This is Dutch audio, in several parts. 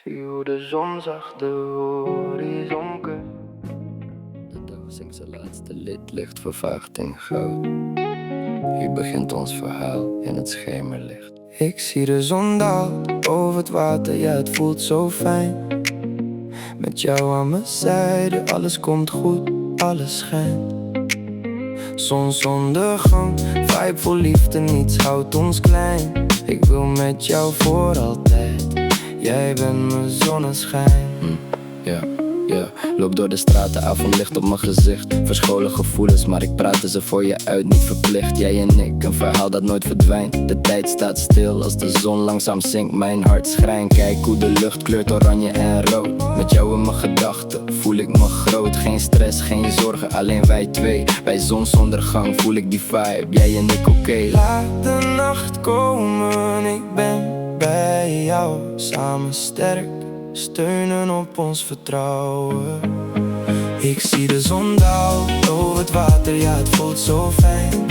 Zie hoe de zon zacht de horizon kust. De dag zingt zijn laatste lied, licht vervaagt in goud. Hier begint ons verhaal in het schemerlicht. Ik zie de zon daalt over het water, ja het voelt zo fijn. Met jou aan mijn zijde, alles komt goed, alles schijnt. Zonsondergang, vibe vol liefde, niets houdt ons klein. Ik wil met jou voor altijd, jij bent mijn zonneschijn. Loop door de straten, avondlicht op mijn gezicht. Verscholen gevoelens, maar ik praatte ze voor je uit, niet verplicht. Jij en ik, een verhaal dat nooit verdwijnt. De tijd staat stil als de zon langzaam zinkt, mijn hart schrijnt. Kijk hoe de lucht kleurt oranje en rood. Met jou in mijn gedachten voel ik me groot. Geen stress, geen zorgen, alleen wij twee. Bij zonsondergang voel ik die vibe, jij en ik oké. Laat de nacht komen, ik ben bij jou. Samen sterk, steunen op ons vertrouwen. Ik zie de zon daalt over het water, ja het voelt zo fijn.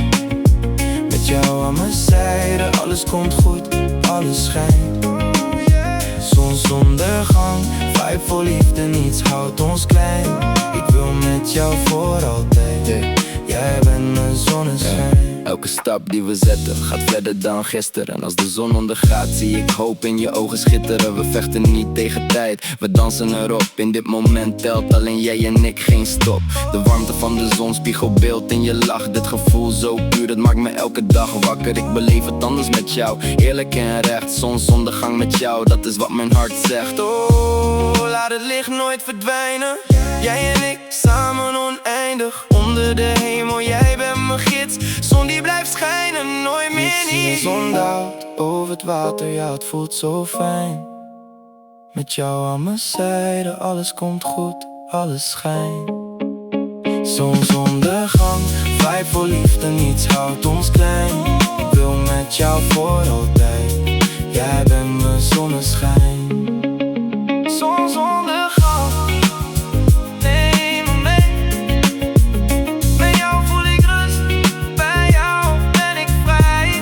Met jou aan mijn zijde, alles komt goed, alles schijnt. Zonsondergang, vibe vol liefde, niets houdt ons klein. Ik wil met jou voor altijd, jij bent mijn zonneschijn. Elke stap die we zetten gaat verder dan gisteren. En als de zon ondergaat zie ik hoop in je ogen schitteren. We vechten niet tegen tijd, we dansen erop. In dit moment telt alleen jij en ik, geen stop. De warmte van de zon, spiegelbeeld in je lach. Dit gevoel zo puur, dat maakt me elke dag wakker. Ik beleef het anders met jou, eerlijk en recht. Zonsondergang met jou, dat is wat mijn hart zegt. Oh, laat het licht nooit verdwijnen. Jij en ik, samen oneindig. Onder de hemel, jij bent mijn gids. Zon die blijft schijnen, nooit meer niet. De zon daalt over het water, ja het voelt zo fijn. Met jou aan mijn zijde, alles komt goed, alles schijnt. Zonsondergang, vibe vol liefde, niets houdt ons klein. Ik wil met jou voor altijd, jij bent mijn zonneschijn. Zonsondergang, neem me mee. Met jou voel ik rust, bij jou ben ik vrij.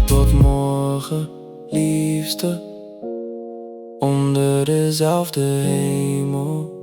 Tot morgen, liefste, onder dezelfde hemel.